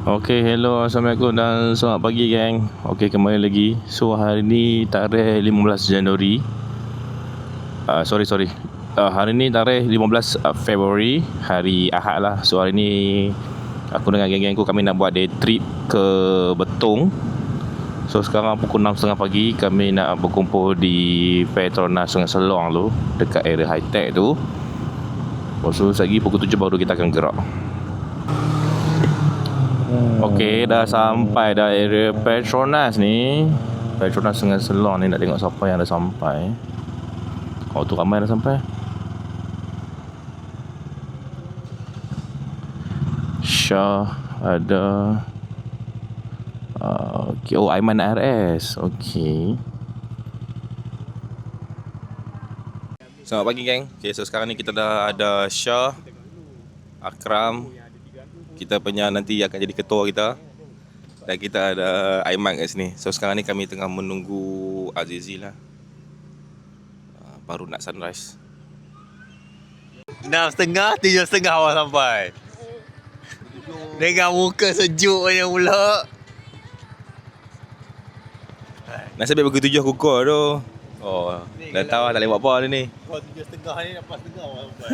Okay, hello, Assalamualaikum dan selamat pagi gang. Okay, kembali lagi. So, hari ni tarikh 15 Januari. Sorry. Hari ni tarikh 15 Februari, hari Ahad lah. So, hari ni aku dengan geng-geng aku, kami nak buat day trip ke Betong. So, sekarang pukul 6.30 pagi, kami nak berkumpul di Petronas Sungai Selong tu, dekat area high tech tu. So, lagi pukul 7 baru kita akan gerak. Okey, dah sampai dah area Petronas ni. Petronas Sungai Selong ni, nak tengok siapa yang dah sampai. Oh, tu ramai dah sampai. Syah ada. Okay. Oh, Aiman RS. Okey. Selamat pagi geng. Okay, so sekarang ni kita dah ada Syah, Akram, kita punya nanti akan jadi ketua kita, dan kita ada Aiman kat sini. So sekarang ni kami tengah menunggu Azizi lah. Baru nak sunrise. 6.30, 7.30 awak sampai. Dengan muka sejuk je pula. Nasib baik pukul 7 aku call tu. Oh, dah tahu lah tak boleh buat apa ni. Kau 7.30 ni, 8.30 awak sampai.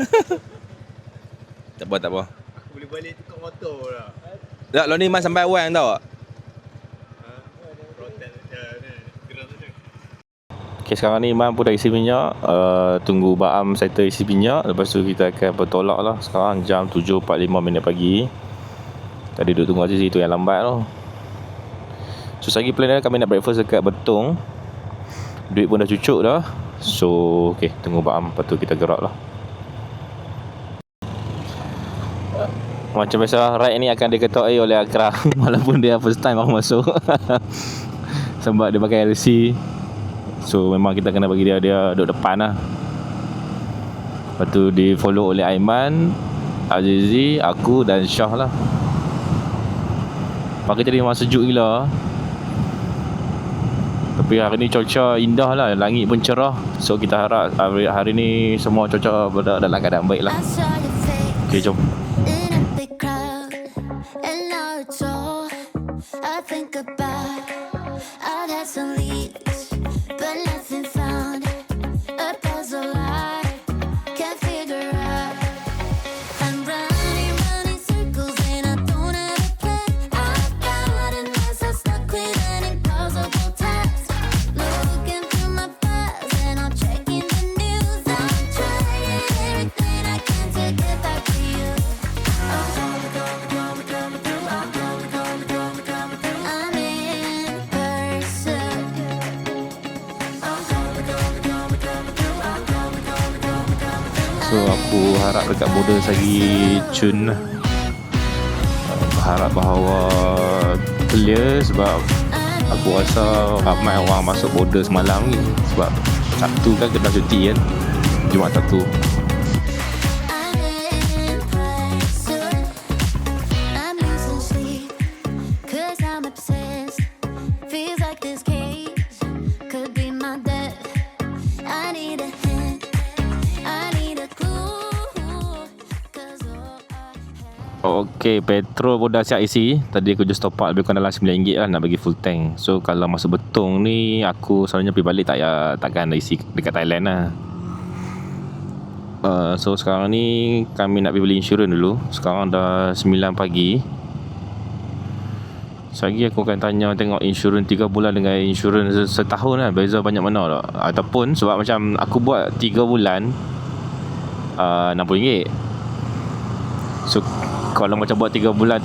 Tak apa. Aku boleh balik tukar motor lah. Tak, lo ni Mas sampai awal tau. Okay, sekarang ni Imam pun dah isi minyak. Tunggu Baam settle isi minyak. Lepas tu kita akan bertolak lah. Sekarang jam 7.45 pagi. Tadi duduk tunggu Azizi tu yang lambat tu. So lagi plan dia kami nak breakfast dekat Betong. Duit pun dah cucuk dah. So okay, tunggu Baam. Lepas tu kita gerak lah. Macam biasa, ride ni akan diketuai oleh Akram. Walaupun dia first time aku masuk. Sebab dia pakai LC. So memang kita kena bagi dia duduk depan lah. Lepas tu di follow oleh Aiman, Azizi, aku dan Syah lah. Pagi tadi memang sejuk gila. Tapi hari ni cuaca indah lah. Langit pun cerah. So kita harap hari ni semua cuaca berada dalam keadaan baik lah. Okay, jom. So aku harap dekat border lagi cun lah. Harap bahawa clear sebab aku rasa ramai orang masuk border semalam ni. Sebab Sabtu kan kena cuti kan, Jumaat Sabtu. Okay, petrol pun dah siap isi. Tadi aku just top up lebih kurang dalam RM9 lah nak bagi full tank. So kalau masuk Betong ni, aku selalunya pergi balik takkan isi dekat Thailand lah. So sekarang ni kami nak pergi beli insurans dulu. Sekarang dah 9 pagi. Lagi aku akan tanya tengok insurans 3 bulan dengan insurans setahun lah, beza banyak mana tak. Ataupun sebab macam aku buat 3 bulan RM60. So kalau macam buat 3 bulan,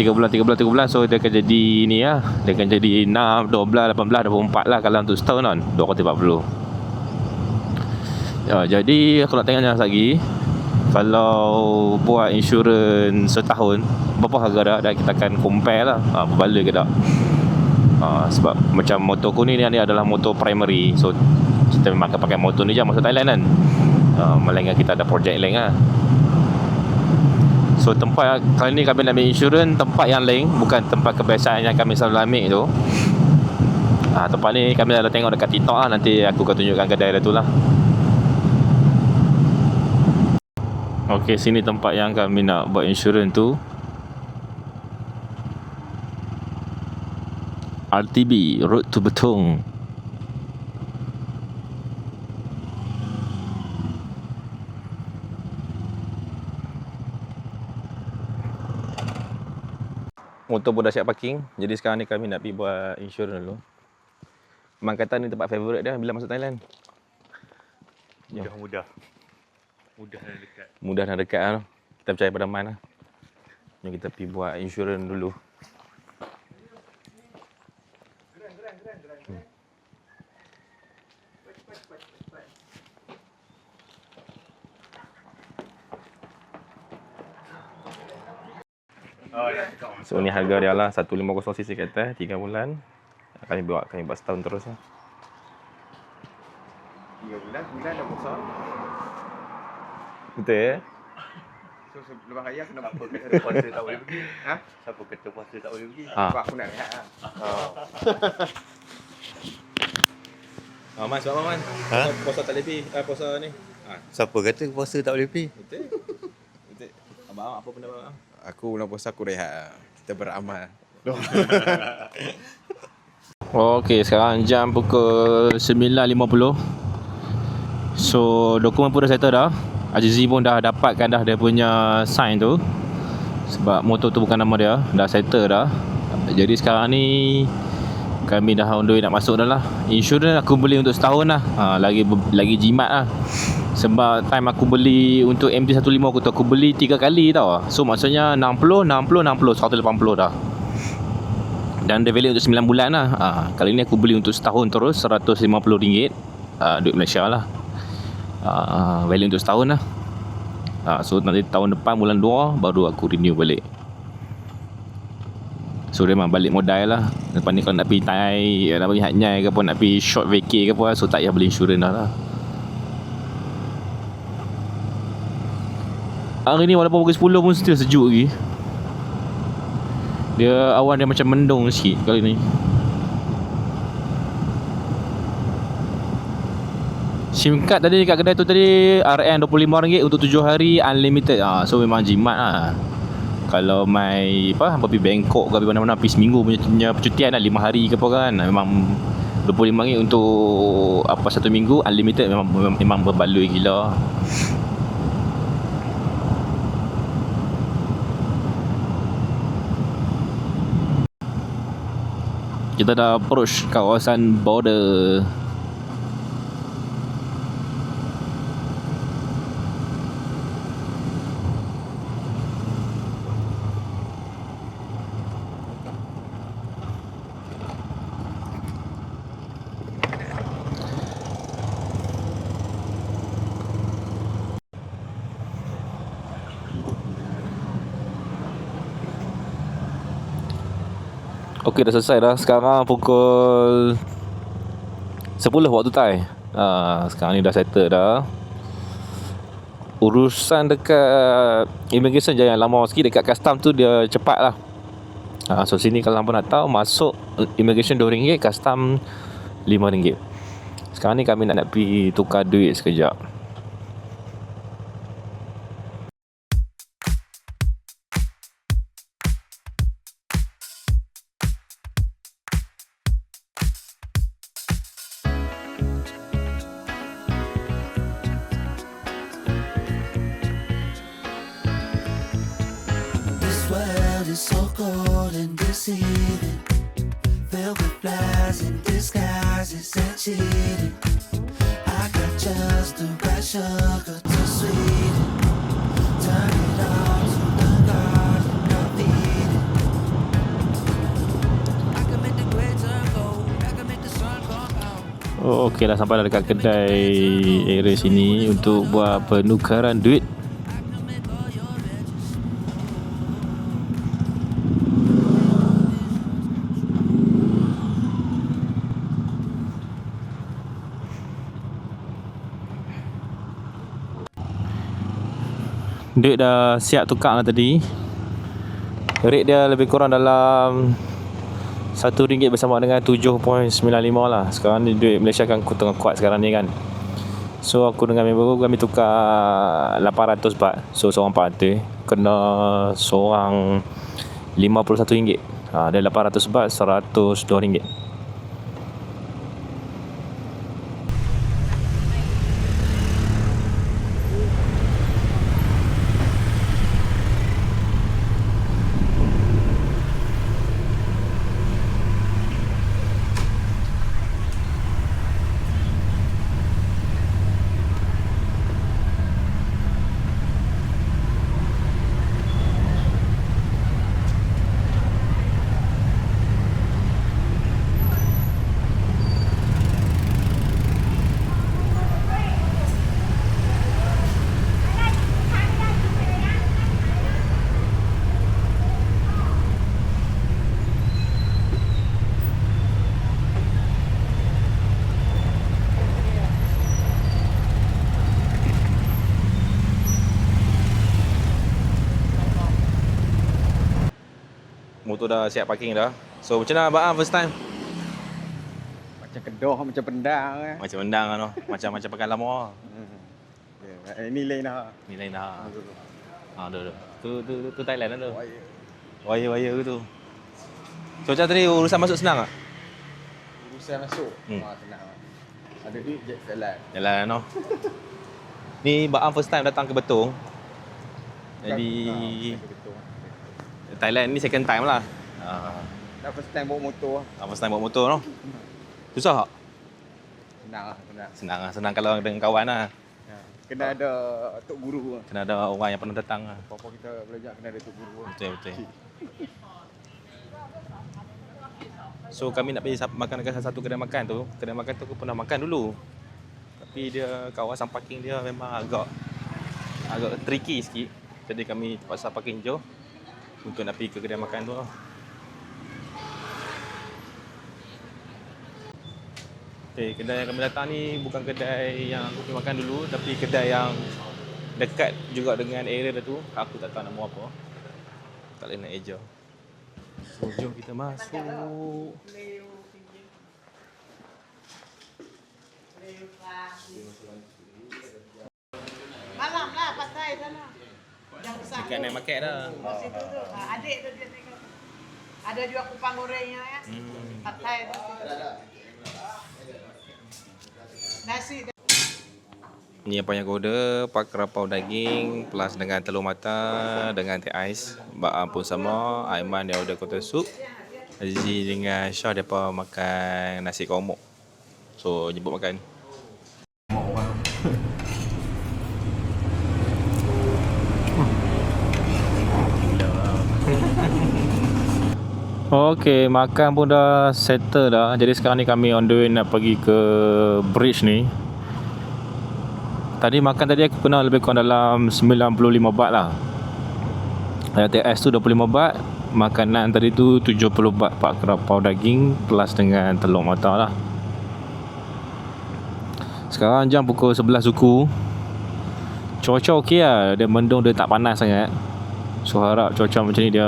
so dia akan jadi ni lah. Dia akan jadi 6, 12, 18, 24 lah kalau untuk setahun kan, 240. Jadi aku nak tanya lagi, kalau buat insurans setahun, berapa harga dah? Dan kita akan compare lah, berbala ke tak. Sebab macam motor aku ni adalah motor primary. So kita memang akan pakai motor ni je masa Thailand kan. Melainkan kita ada projek lain lah. So tempat kali ni kami nak ambil insurans tempat yang lain, bukan tempat kebiasaan yang kami selalu ambil tu. Tempat ni kami dah tengok dekat TikTok lah. Nanti aku akan tunjukkan kedai dia tu lah. Okey, sini tempat yang kami nak buat insurans tu. RTB, Road to Betong. Motor pun dah siap parking. Jadi sekarang ni kami nak pergi buat insurans dulu. Memang kata ni tempat favourite dia bila masuk Thailand. Mudah dan dekat. Mudah dan dekat lah. Kita percaya pada Man lah. Jom kita pergi buat insurans dulu. Oh ya. So ni harga dia lah 150cc kat atas 3 bulan. Kami buat setahun terus lah. 3 bulan dah besar. Betul ya? So lepas raya kena Siapa kata puasa tak boleh pergi? Ha? Siapa kata puasa tak boleh pergi? Sebab aku nak rehat lah. Man, sebab apa Man? Ha? Puasa tak lebih, puasa ni. Siapa kata puasa tak boleh pergi? Betul? Betul. Abang, apa pendapat abang? Aku bulan puasa aku rehat lah. Kita beramal. Okey, sekarang jam pukul 9.50. So, dokumen pun dah settle dah. Azizi pun dah dapatkan dah dia punya sign tu. Sebab motor tu bukan nama dia. Dah settle dah. Jadi sekarang ni kami dah on the way nak masuk dah lah. Insurans aku beli untuk setahun lah. Lagi jimat lah. Sebab time aku beli untuk MT-15 aku beli 3 kali tau. So maksudnya 60, 180 dah. Dan dia valid untuk 9 bulan lah. Kali ni aku beli untuk setahun terus RM150. Duit Malaysia lah. Valid untuk setahun lah. So nanti tahun depan bulan 2 baru aku renew balik. So dia memang balik modal lah. Lepas ni kalau nak pergi Thai, nak pergi Hat-Nyai ke apa, nak pergi short vacay ke apa, so tak payah beli insurans dah lah. Hari ni walaupun pukul 10 pun still sejuk lagi. Dia awan dia macam mendung sikit kali ni. SIM card tadi kat kedai tu tadi RM25 untuk 7 hari unlimited. So memang jimat lah. Kalau mai pergi Bangkok ke pergi mana-mana, pergi seminggu punya percutian lah, 5 hari ke apa kan, memang RM25 untuk 1 minggu unlimited. Memang berbaloi gila. Kita dah approach kawasan border. Okey, dah selesai dah. Sekarang pukul 10 waktu Thai. Sekarang ni dah settle dah. Urusan dekat immigration jangan lama sikit. Dekat custom tu dia cepat lah. So sini kalau hampa nak tahu, masuk immigration RM2, custom RM5. Sekarang ni kami nak pergi tukar duit sekejap. So cold and deceiving, filled with lies and disguises and cheating. I got just the right sugar to sweeten. Turn it on to the garden of Eden. I can make the great turn gold, I can make the sun come out. Okey, dah sampai dah dekat kedai area sini untuk buat penukaran duit. Duit dah siap tukar lah tadi. Rate dia lebih kurang dalam RM1 bersama dengan 7.95 lah. Sekarang ni duit Malaysia kan tengah kuat sekarang ni kan. So aku dengan member aku kami tukar 800 baht. So seorang 400 kena seorang RM51. Dia 800 baht, 102 ringgit. Motor dah siap parking dah. So macam mana abang first time? Macam kedoh, macam pendang Macam mendang kan tu. Macam pakai lama. Ini lain lah. Ni lain dah. Tu Thailand lah tu. Wire ke tu. So macam tadi urusan masuk senang tak? Urusan masuk senang. Ada duit je Jalan no. Ni Baam first time datang ke Betong. Jadi Thailand ni second time lah. Dah first time bawa motor. First time bawa motor no. Susah tak? Senang lah. Senang kalau dengan kawan lah. Kena ada tok guru. Kena ada orang yang pernah datang lah. Apa kita belajar kena ada tok guru. Betul. So kami nak pergi makan dekat salah satu kedai makan tu. Kedai makan tu aku pernah makan dulu. Tapi dia kawasan parking dia memang agak tricky sikit. Jadi kami terpaksa parking jauh untuk nak pergi ke kedai makan tu lah. Okay, kedai yang kami datang ni bukan kedai yang aku pergi makan dulu, tapi kedai yang dekat juga dengan area dia tu. Aku tak tahu nama apa. Tak boleh nak eja. So jom kita masuk. Malam lah pasai sana. Yang besar. Dekat naik market dah. Situ tu. Adik tu dia tengok. Ada jual kupang gorengnya ya. Pasai tu. Nasi. Ni apa yang aku order, pak kerapau daging plus dengan telur mata dengan teh ais. Baam pun sama, Aiman dia order kotak sup. Azizi dengan Syah depa makan nasi komok. So jemput makan. Okey, makan pun dah settle dah. Jadi sekarang ni kami on the way nak pergi ke bridge ni. Tadi makan tadi aku kena lebih kurang dalam 95 baht lah. TS tu 25 baht. Makanan tadi tu 70 baht, pak kerapau daging plus dengan telur mata lah. Sekarang jam pukul 11 suku. Cuaca okey lah. Dia mendung, dia tak panas sangat. So harap cuaca macam ni dia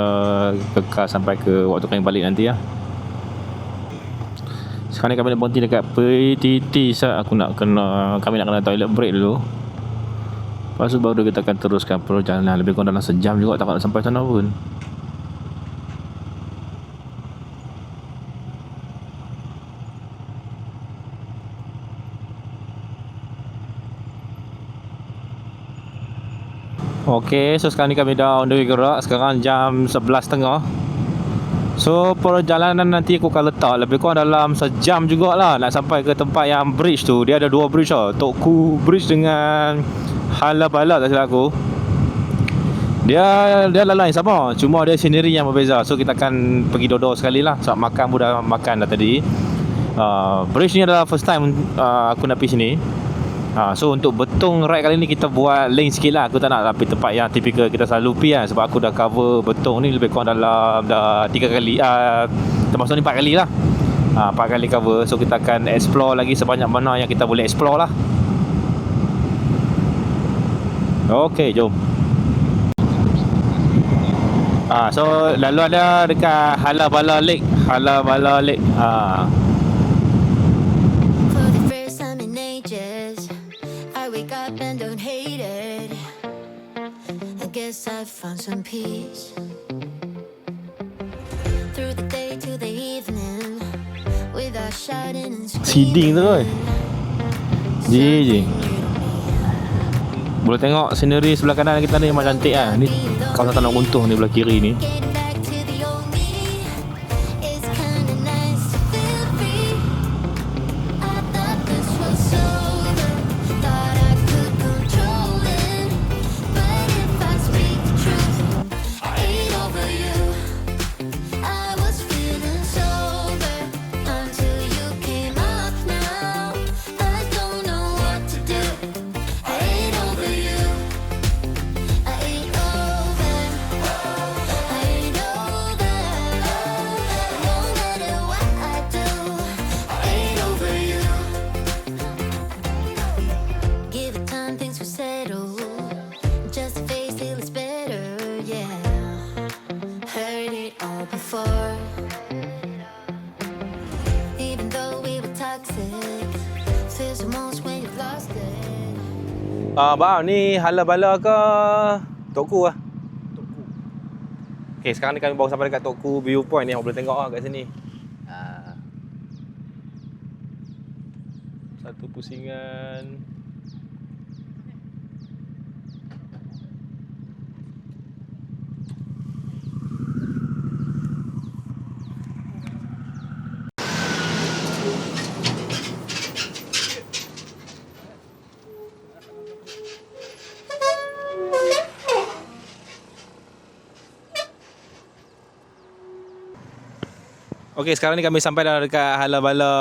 kekal sampai ke waktu kami balik nanti lah. Sekarang ni kami nak berhenti dekat PTT sat. Kami nak kena toilet break dulu. Lepas tu baru kita akan teruskan perjalanan. Lebih kurang dalam sejam juga, tak nak sampai sana pun. Okey, so sekarang ni kami dah on the way gerak. Sekarang jam 11.30. So perjalanan nanti aku akan letak lebih kurang dalam sejam jugalah nak sampai ke tempat yang bridge tu. Dia ada dua bridge tau, Tok Ku Bridge dengan Halabala tak silap aku. Dia lain sama, cuma dia scenery yang berbeza. So kita akan pergi dua-dua sekali lah. Sebab makan pun dah makan dah tadi. Bridge ni adalah first time aku nak pergi sini. So untuk Betong ride kali ni kita buat lane sikit lah. Aku tak nak pergi tempat yang typical kita selalu pergi kan. Sebab aku dah cover Betong ni lebih kurang dalam dah 3 kali, termasuk ni 4 kali lah. 4 kali cover. So kita akan explore lagi sebanyak mana yang kita boleh explore lah. Okay, jom. So lalu ada dekat Halabala Lake. For the first time in ages, I wake up and don't hate it. I guess I found some peace through shouting and Seeding terus. Je. Boleh tengok scenery sebelah kanan kita ni memang cantik lah. Ni kawasan Tanah Guntuh ni belah kiri ni. Getting back to the old me. It's kinda nice to feel free. I thought this was over. Thought I could control it. But if I speak the truth, I ain't over you. I was feeling sober until you came up now. I don't know what to do. I ain't over you. I ain't over. I ain't over. No matter what I do, I ain't over you. Give it time, things will settle. Just a face till it's better, yeah. Heard it all before. Even though we were toxic, feels the most when you've lost it. Bang, ni hala bala ke Tokku lah? Tokku. Okay, sekarang ni kami baru sampai dekat Tokku Viewpoint ni. Awak boleh tengok lah kat sini. Satu pusingan. Okey, sekarang ni kami sampai dah dekat hala-bala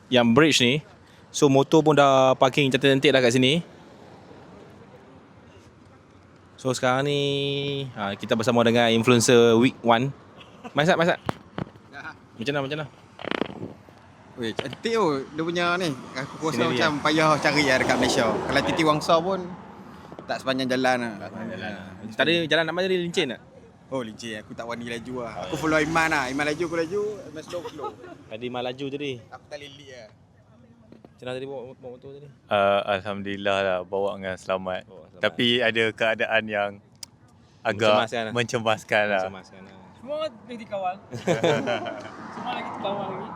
yang bridge ni. So motor pun dah parking cantik-cantik dah kat sini. So sekarang ni kita bersama dengan influencer week 1. Masat. Macam mana? Weh, cantik tu dia punya ni. Aku rasa Scenery macam payah cari lah dekat Malaysia. Kalau Titi Wangsa pun tak sepanjang jalan lah. Tadi jalan nak jadi lincin tak? Oh licin, aku tak wani laju lah. Aku follow Iman lah. Iman laju, aku laju. Iman slow. Tadi mal laju tadi. Aku tak lelik lah. Macam mana tadi bawa motor tadi? Alhamdulillah lah bawa dengan selamat. Selamat. Tapi ada keadaan yang agak mencemaskan lah. Semua lagi dikawal. Semua lagi dikawal lagi.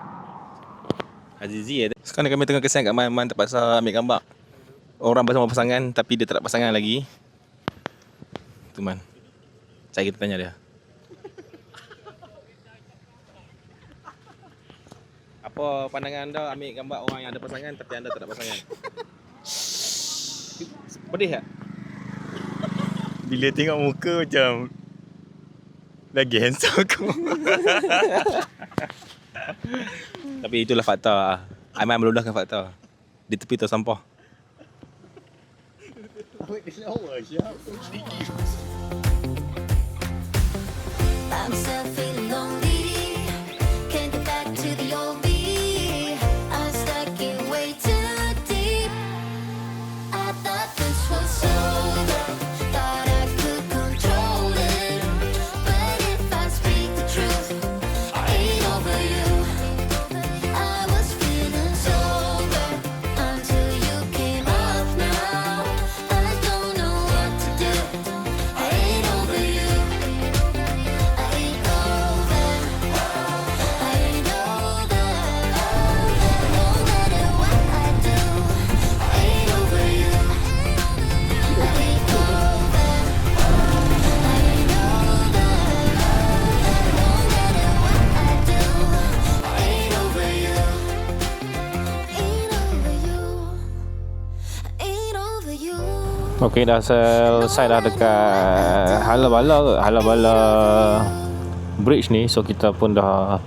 Azizi sekarang ni kami tengah kesan kat Man terpaksa ambil gambar orang bersama pasangan tapi dia tak ada pasangan lagi. Tu Man. Saya kita tanya dia. Apa pandangan anda ambil gambar orang yang ada pasangan tapi anda tak ada pasangan? Pedih tak? Bila tengok muka macam lagi handsome aku. Tapi itulah fakta. Aiman meludahkan fakta. Di tepi tu sampah. I'm still feeling lonely. Can't get back to the old me. I'm stuck in way too deep. I thought this was over. Thought I could control it. But if I speak the truth, I ain't over you. I was feeling sober until you came up now. I don't know what to do. I ain't over you. I ain't over. I ain't over. No matter what I do, I ain't over you. I ain't over. I ain't over. No matter what I do, I ain't over you. Ain't over you. Ain't over you. Okey, dah selesai dah dekat hala-bala bridge ni. So kita pun dah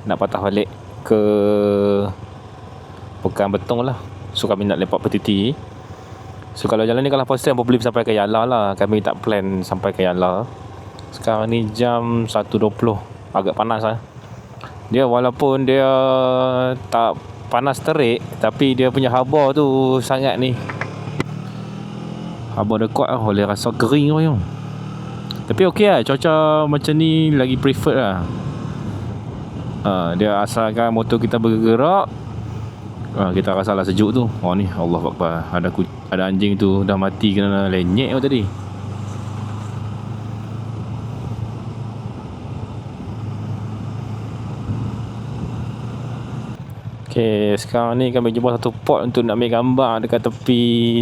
nak patah balik ke Pekan Betong lah. So kami nak lepak petiti. So kalau jalan ni kalau positif boleh sampai ke Yala lah. Kami tak plan sampai ke Yala. Sekarang ni jam 1.20. Agak panas lah. Dia walaupun dia tak panas terik, tapi dia punya haba tu sangat ni. Haba dia kuat lah. Boleh rasa kering pun. Tapi okey lah. Cuaca macam ni lagi preferred lah. Dia asalkan motor kita bergerak, kita rasalah sejuk tu. Oh ni Allahuakbar. Ada anjing tu dah mati kena lenyek tadi. Okay, sekarang ni kami jumpa satu pot untuk nak ambil gambar dekat tepi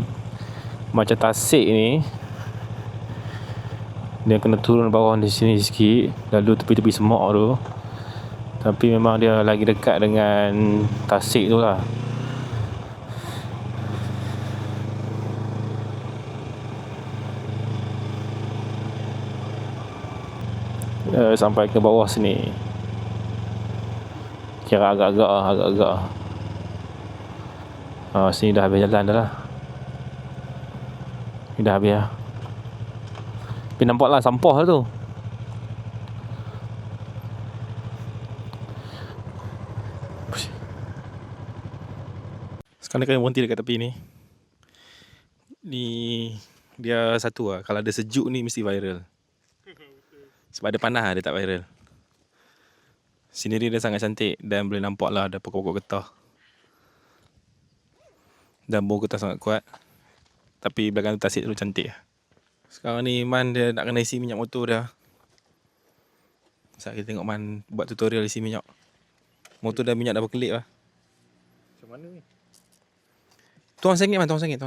macam tasik ni. Dia kena turun bawah di sini sikit, lalu tepi-tepi semak tu. Tapi memang dia lagi dekat dengan tasik tu lah. Sampai ke bawah sini. Kira agak-agak. Sini dah habis jalan dah lah. Ni dah habis lah. Tapi nampak lah sampah lah tu. Sekarang ni kami berhenti dekat tepi ni. Ni dia satu lah. Kalau ada sejuk ni mesti viral. Sebab ada panas dia tak viral. Scenery dia sangat cantik dan boleh nampak lah ada pokok-pokok getah. Dan bau getah sangat kuat. Tapi belakang tu tasik tu cantik lah. Sekarang ni Man dia nak kena isi minyak motor dah. Saat kita tengok Man buat tutorial isi minyak. Motor dah minyak dah berkelip lah. Macam mana ni? Tuang sengit Man, tuang sengit.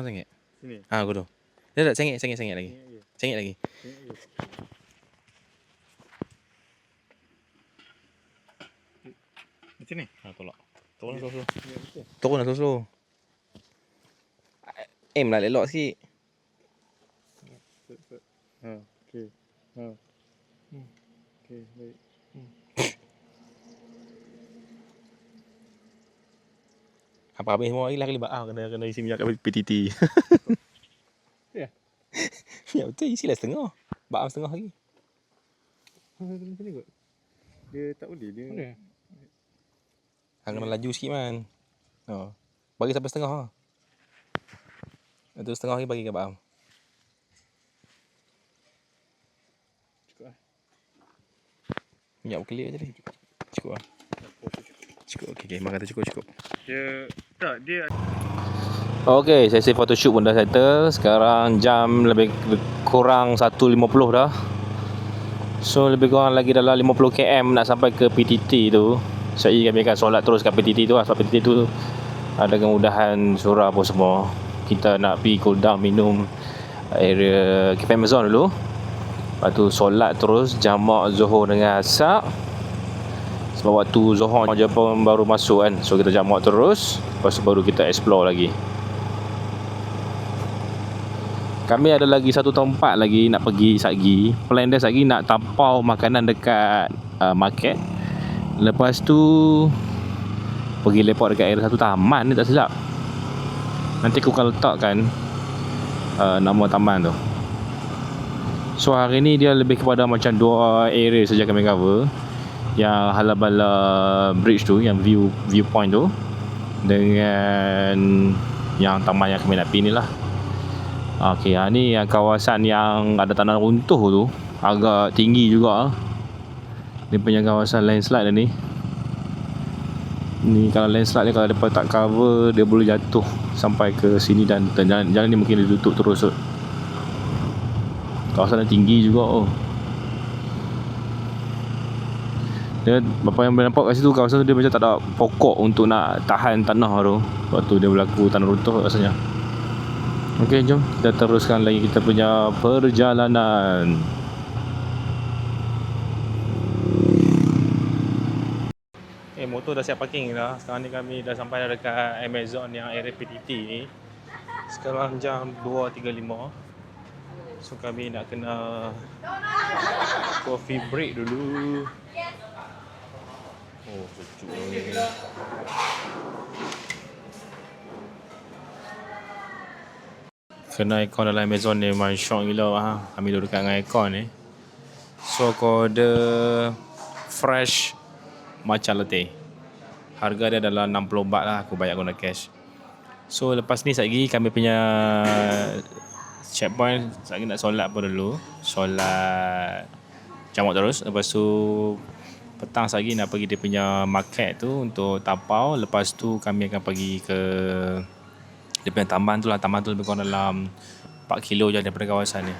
Sini. Aku tu. Dia tak sengit lagi. Sengit lagi. Macam ni? Tolak. Turun lah slow. Aim lah elok sikit. Okey. Okey, baik. Apa habis semua lagi lah kali kena isi minyak kat PTT. Ya. Ya betul, isilah setengah. Baam setengah lagi. Macam ni kot. Dia tak boleh dia. Boleh. Kena laju sikit Man. Bagi sampai setengah lah. Itu setengah lagi bagi kat Baam. Cukup lah. Minyak berkelip je tadi. Cukup lah. Cukup. Okay. Mak kata cukup. Dia Okay, sesi photoshoot pun dah settle. Sekarang jam lebih kurang 1.50 dah. So lebih kurang lagi dalam 50 km nak sampai ke PTT tu. Jadi kami akan solat terus kat PTT tu lah. Sebab PTT tu ada kemudahan surau apa semua. Kita nak pergi cool down minum area Cafe Amazon dulu. Lepas tu solat terus jamak Zuhur dengan Asar. Sebab waktu Zuhur je pun baru masuk kan. So kita jamak terus. Lepas tu baru kita explore lagi. Kami ada lagi satu tempat lagi nak pergi satgi. Plan dia satgi nak tapau makanan dekat market. Lepas tu pergi lepak dekat area satu taman ni tak silap. Nanti aku akan letakkan nama taman tu. So hari ni dia lebih kepada macam dua area saja kami cover. Yang Halabala Bridge tu, yang viewpoint tu, dengan yang taman yang kami nak pergi ni lah. Okay, ni yang kawasan yang ada tanah runtuh tu, agak tinggi juga. Dia punya kawasan landslide ni. Ni kalau landslide ni, kalau depa tak cover, dia boleh jatuh sampai ke sini dan jalan ni mungkin ditutup terus. Kawasan yang tinggi juga. Dia apa yang boleh nampak kat situ, kawasan tu dia macam tak ada pokok untuk nak tahan tanah tu. Sebab tu dia berlaku tanah runtuh rasanya. Okey, jom kita teruskan lagi kita punya perjalanan. Motor dah siap parking dah. Sekarang ni kami dah sampai dekat Amazon yang area PTT ni. Sekarang jam 2.35. So kami nak kena coffee break dulu. Oh, sejuk ni. Kena aircon dalam Amazon ni memang syok gila ha. Kami duduk dekat dengan aircon ni. So kode fresh matcha latte. Harga dia dalam 60 baht lah, aku bayar guna cash. So lepas ni sekejap lagi kami punya checkpoint, sekejap lagi nak solat pun dulu. Solat jamak terus. Lepas tu petang sekejap lagi nak pergi dia punya market tu untuk tapau. Lepas tu kami akan pergi ke dia punya taman tu lah. Taman tu lebih kurang dalam 4 kilo je daripada kawasan ni.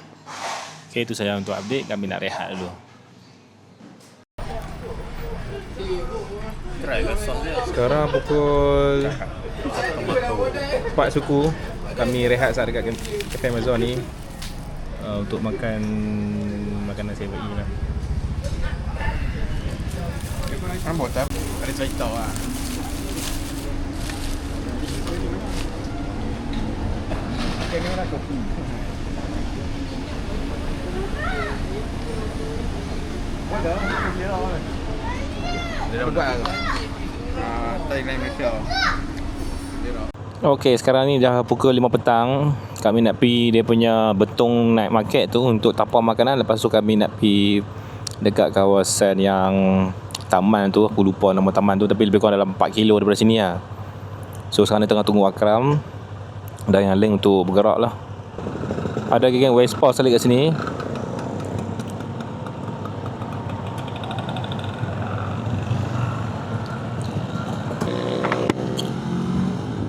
Okay, itu saja untuk update. Kami nak rehat dulu. Sekarang pukul 4 suku. Kami rehat saat dekat Cafe Amazon ni untuk makan makanan 7E lah. Rambut tak? Ada cerita lah. Kamera kopi. Ada kopi lah. Dia buat Thailand Malaysia. Okey, sekarang ni dah pukul 5 petang. Kami nak pergi dia punya Betong Night Market tu untuk tapau makanan. Lepas tu kami nak pergi dekat kawasan yang taman tu. Aku lupa nama taman tu, tapi lebih kurang dalam 4 kilo daripada sini lah. So sekarang ni tengah tunggu Akram dan yang lain untuk bergerak lah. Ada geng West Post sekali kat sini.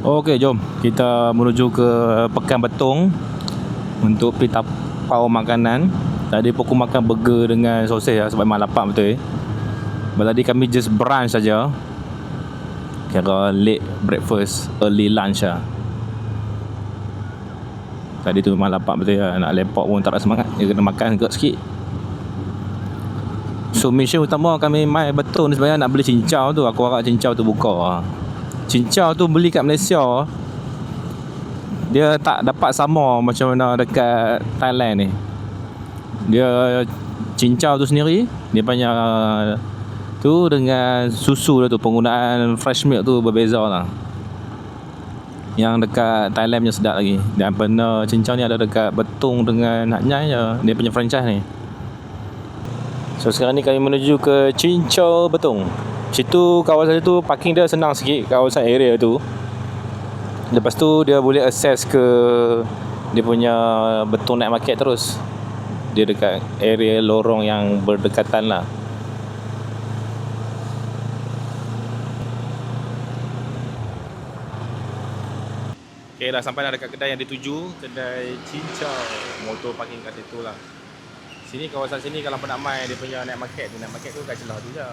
Okey, jom kita menuju ke Pekan Betong untuk pergi tapau makanan. Tadi pun aku makan burger dengan sosis lah sebab memang lapar betul. Tadi kami just brunch saja. Kira late breakfast, early lunch lah. Tadi tu memang lapar betul lah. Nak lepak pun tak ada semangat. Dia kena makan agak sikit. So mission utama kami mai Betong ni sebenarnya nak beli cincau tu. Aku harap cincau tu buka lah. Cincau tu beli kat Malaysia, dia tak dapat sama macam mana dekat Thailand ni. Dia cincau tu sendiri, dia punya tu dengan susu dia tu, penggunaan fresh milk tu berbeza lah. Yang dekat Thailand punya sedap lagi. Dan benar cincau ni ada dekat Betong dengan Hat Yai je, dia punya franchise ni. So sekarang ni kami menuju ke Cincau Betong. Situ kawasan itu parking dia senang sikit, kawasan area tu. Lepas tu dia boleh access ke dia punya Betong Night Market terus. Dia dekat area lorong yang berdekatan lah. Okay, dah sampai dah dekat kedai yang dituju, kedai Cincau. Motor parking kat situ lah. Sini kawasan sini kalau nak mai dia punya night market tu kat celah tu je.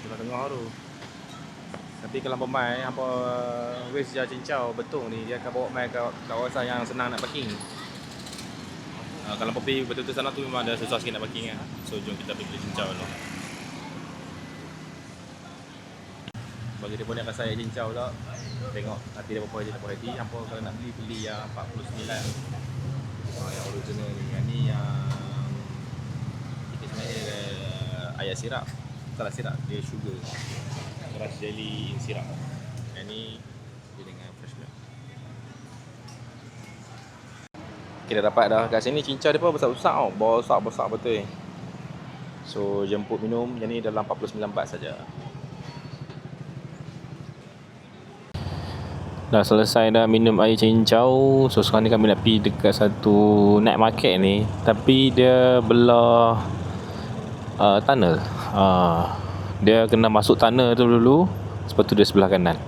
Celah tengah tu. Tapi kalau pemai apa waste je Cincau Betong ni, dia akan bawa mai ke kawasan yang senang nak parking. Kalau pergi betul-betul sana tu memang ada susah sikit nak parking lah. So jom kita pergi Cincau dulu. Bagi dia pun akan saya Cincau tak. Tengok hati dia berapa hati. Hampa kalau nak beli yang 49. Yang original ni. Yang ni yang kita sebenarnya ayat sirap. Bukanlah sirap, dia sugar. Crush jelly sirap. Yang ni dia dengan fresh milk. Kita dapat dah kat sini cincau dia pun besar-besar tau. Besar betul. So jemput minum yang ni dalam 49 baht saja. Dah selesai dah minum air cincau. So sekarang ni kami nak pergi dekat satu night market ni, tapi dia belah tunnel. Dia kena masuk tunnel tu dulu, lepas tu dia sebelah kanan.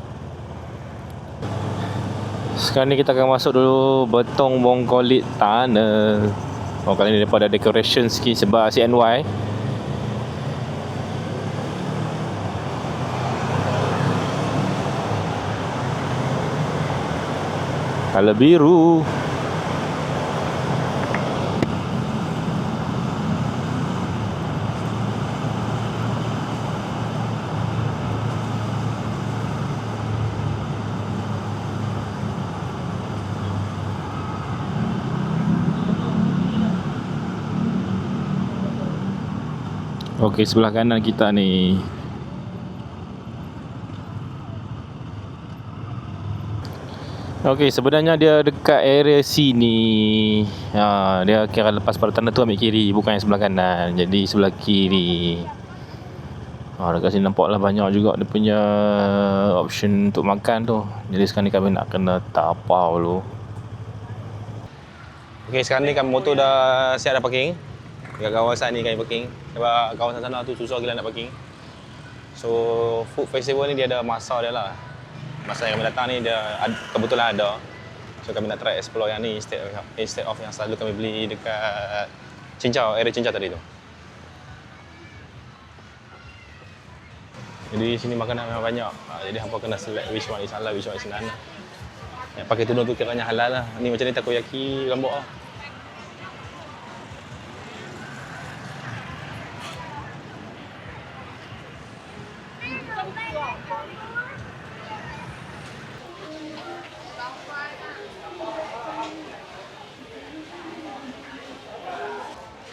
Sekarang ni kita akan masuk dulu Betong Bongkolit Tunnel. Kali ni daripada decoration sikit sebab CNY. Color biru. Okey, sebelah kanan kita ni. Okey, sebenarnya dia dekat area sini. Dia kira lepas pada tanda tu ambil kiri, bukan yang sebelah kanan. Jadi sebelah kiri. Dekat sini nampaklah banyak juga dia punya option untuk makan tu. Jadi sekarang ni kami nak kena tapau dulu. Okey, sekarang ni kami motor dah siap dah parking. Dekat kawasan ni kami parking. Sebab kawasan sana tu susah gila nak parking. So food festival ni dia ada masa dia lah. Masa yang kami datang ni dia kebetulan ada. So kami nak try explore yang ni instead of yang selalu kami beli dekat Cincau, area Cincau tadi tu. Jadi sini makanan memang banyak. Jadi hampa kena select which one is halal, which one is non. Yang pakai tudung tu kiranya halal lah. Ni macam ni takoyaki Lombok lah.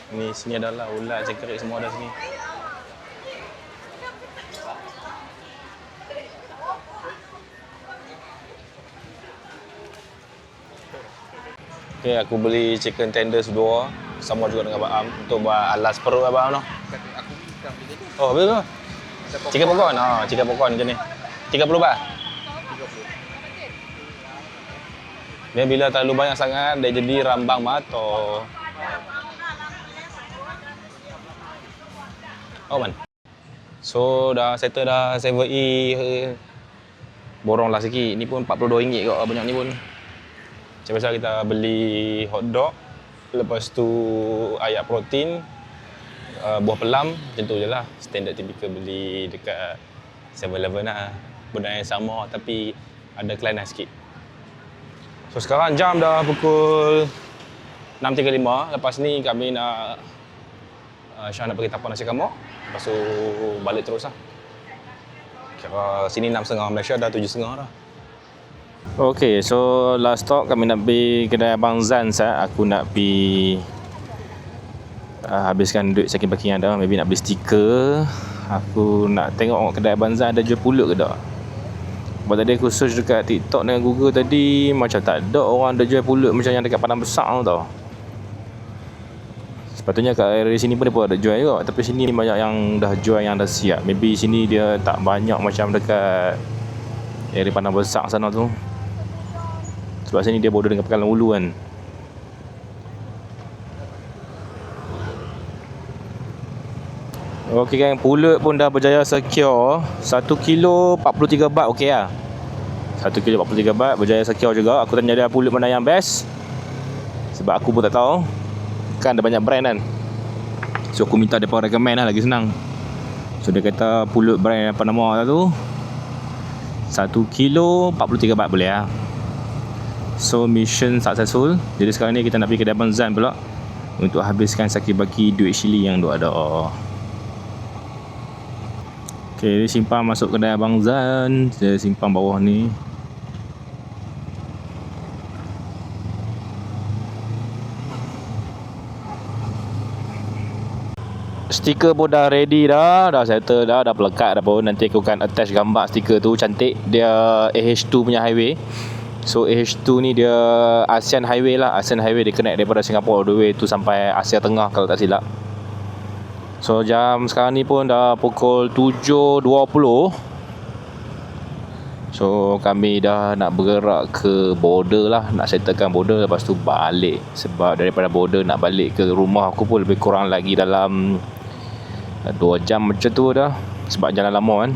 Ni sini adalah ulat, cengkerik semua ada sini. Okay, aku beli chicken tenders 2 sama juga dengan Abang Am untuk buat alas perut Abang Am noh. Oh, betul. Chicken popcorn. Chicken popcorn macam ni. 30 baht. Dia bila terlalu banyak sangat dia jadi rambang mata. Oh man. So dah settle dah 7E. Boronglah sikit. Ni pun RM42 kot banyak ni pun. Macam biasa kita beli hotdog, lepas tu ayak protein, buah pelam, macam tu je lah. Standard typical beli dekat 7-Eleven lah. Benda yang sama tapi ada kelainan sikit. So sekarang jam dah pukul 6.35. Lepas ni kami nak Syah nak pergi tapau nasi kamak. Lepas tu balik terus lah. Kira sini 6.30 Malaysia dah 7.30 dah. Okay, so last stop kami nak pergi kedai Abang Zan. Aku nak pergi habiskan duit sakit baki yang ada. Maybe nak beli stiker. Aku nak tengok kedai Abang Zan ada jual pulut ke tak. Sebab tadi aku search dekat TikTok dengan Google tadi, macam tak ada orang ada jual pulut macam yang dekat Padang Besar tau. Sepatutnya kat area sini pun dia pun ada jual juga. Tapi sini banyak yang dah jual yang dah siap. Maybe sini dia tak banyak macam dekat area Padang Besar sana tu. Sebab sini dia border dengan Pekanbaru Ulu kan. Okey kan, pulut pun dah berjaya secure. 1 kilo 43 baht okey lah. 1 kilo 43 baht berjaya secure juga. Aku tanya dia pulut mana yang best. Sebab aku pun tak tahu. Kan ada banyak brand kan. So aku minta mereka recommend lah, lagi senang. So dia kata pulut brand apa nama tu 1 kilo 43 baht boleh lah. So mission successful. Jadi sekarang ni kita nak pergi kedai Abang Zan pula untuk habiskan sakit baki duit Chili yang duk ada. Okay, dia simpan masuk kedai Abang Zan. Dia simpan bawah ni. Stiker pun dah ready dah settle dah pelekat dah pun. Nanti aku akan attach gambar stiker tu cantik. Dia AH2 punya highway. So AH2 ni dia ASEAN Highway lah. ASEAN Highway dia connect daripada Singapore all the way tu sampai Asia Tengah kalau tak silap. So jam sekarang ni pun dah pukul 7.20. So kami dah nak bergerak ke border lah. Nak settlekan border lepas tu balik. Sebab daripada border nak balik ke rumah aku pun lebih kurang lagi dalam 2 jam macam tu dah. Sebab jalan lama kan.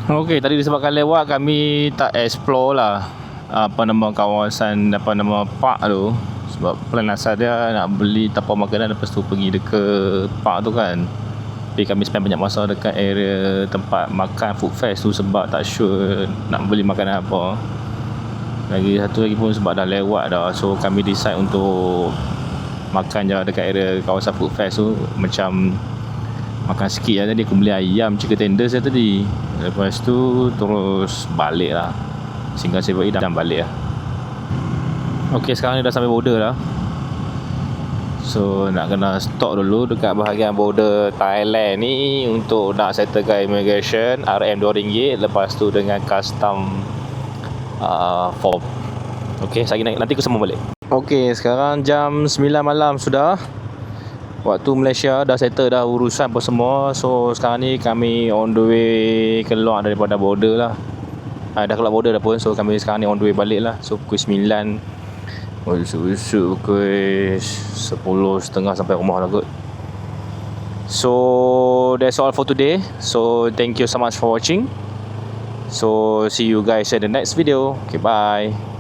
Okey, tadi disebabkan lewat kami tak explore lah apa nama kawasan, apa nama park tu. Sebab plan asal dia nak beli tapau makanan lepas tu pergi dekat park tu kan. Tapi kami spend banyak masa dekat area tempat makan food fest tu sebab tak sure nak beli makanan apa. Lagi satu lagi pun sebab dah lewat dah. So kami decide untuk makan je dekat area kawasan food fest tu. Macam makan sikit lah tadi. Aku beli ayam chicken tenders je tadi. Lepas tu terus balik lah. Singgah 7E dah balik lah. Ok, sekarang ni dah sampai border lah. So nak kena stop dulu dekat bahagian border Thailand ni untuk nak settlekan immigration. RM RM2. Lepas tu dengan custom form. Ok, sekali naik, nanti aku sambung balik. Ok, sekarang jam 9 malam sudah. Waktu Malaysia dah settle dah urusan apa semua. So sekarang ni kami on the way keluar daripada border lah. Dah keluar border dah pun. So kami sekarang ni on the way balik lah. So pukul 9. Usuk-usuk pukul 10.30 sampai rumah lah kot. So that's all for today. So thank you so much for watching. So see you guys in the next video. Okay, bye.